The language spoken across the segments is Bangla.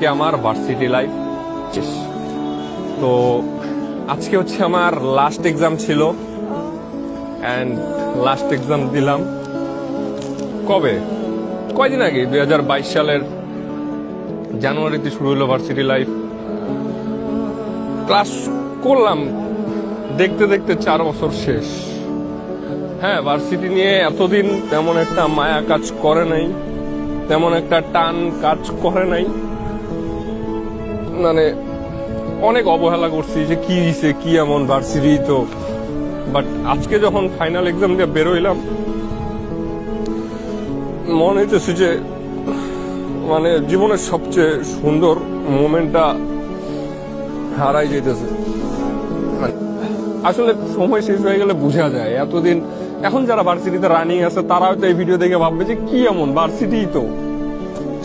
আজকে আমার ভার্সিটি লাইফ শেষ। তো আজকে হচ্ছে আমার লাস্ট এক্সাম ছিল অ্যান্ড লাস্ট এক্সাম দিলাম কবে কয়দিন আগে 2022 সালের জানুয়ারিতে শুরু হলো ভার্সিটি লাইফ। ক্লাস করলাম, দেখতে দেখতে 4 বছর শেষ। হ্যাঁ, ভার্সিটি নিয়ে এতদিন তেমন একটা মায়া কাজ করে নাই, তেমন একটা টান কাজ করে নাই, মানে অনেক অবহেলা করছি যে কি হইছে কি এমন ভার্সিটি তো। বাট আজকে যখন ফাইনাল এক্সাম দিয়ে বেরোইলাম মনে হইতেছে যে মানে জীবনের সবচেয়ে সুন্দর মোমেন্টটা হারাই যেতেছে। আসলে সময় শেষ হয়ে গেলে বোঝা যায়। এতদিন এখন যারা ভার্সিটিতে রানিং আছে তারা হয়তো এই ভিডিও দেখে ভাববে যে কি এমন ভার্সিটি তো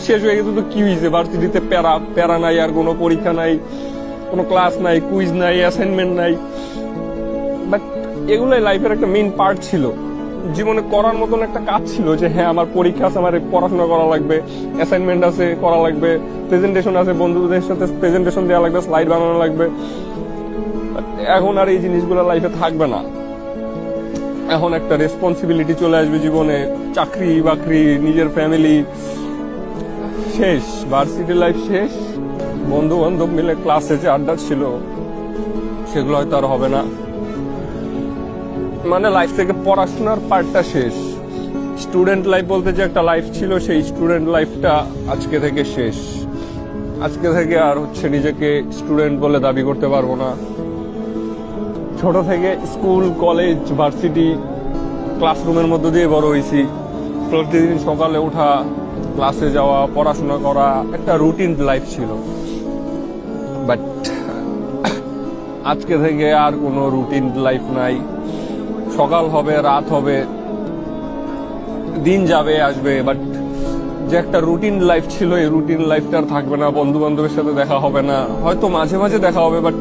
শেষ হয়ে গেছে, তো কি হয়েছে ভার্সিটিতে প্যারা নাই, আর কোনো পরীক্ষা নাই, কোনো ক্লাস নাই, কুইজ নাই, অ্যাসাইনমেন্ট নাই। বাট এগুলোই লাইফের একটা মেইন পার্ট ছিল, জীবনে করার মতন একটা কাজ ছিল যে হ্যাঁ আমার পরীক্ষা আছে, আমার পড়াশোনা করা লাগবে, অ্যাসাইনমেন্ট আছে করা লাগবে, প্রেজেন্টেশন আছে, বন্ধুদের সাথে প্রেজেন্টেশন দেওয়া লাগবে, স্লাইড বানানো লাগবে। এখন আর এই জিনিসগুলো লাইফে থাকবে না। এখন একটা রেসপন্সিবিলিটি চলে আসবে জীবনে, চাকরি বাকরি, নিজের ফ্যামিলি। শেষ, ভার্সিটি লাইফ শেষ। বন্ধু বান্ধব মিলে ক্লাসে যে আড্ডা ছিল সেগুলো হয়তো আর হবে না। মানে লাইফ থেকে পড়াশোনার পার্টটা শেষ। স্টুডেন্ট লাইফ বলতে যে একটা লাইফ ছিল, সেই স্টুডেন্ট লাইফটা আজকে থেকে শেষ। আজকে থেকে আর নিজেকে স্টুডেন্ট বলে দাবি করতে পারবো না। ছোট থেকে স্কুল, কলেজ, ভার্সিটি, ক্লাসরুমের মধ্য দিয়ে বড় হয়েছি। প্রতিদিন সকালে ওঠা, ক্লাসে যাওয়া, পড়াশোনা করা, একটা রুটিন লাইফ ছিল। বাট আজকে থেকে আর কোনো রুটিন লাইফ নাই। সকাল হবে, রাত হবে, দিন যাবে আসবে, বাট যে একটা রুটিন লাইফ ছিল এই রুটিন লাইফটা আর থাকবে না। বন্ধু বান্ধবের সাথে দেখা হবে না, হয়তো মাঝে মাঝে দেখা হবে, বাট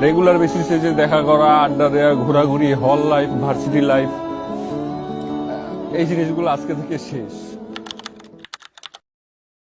রেগুলার বেসিসে যে দেখা করা, আড্ডা দেওয়া, ঘোরাঘুরি, হল লাইফ, ভার্সিটি লাইফ, এই জিনিসগুলো আজকে থেকে শেষ।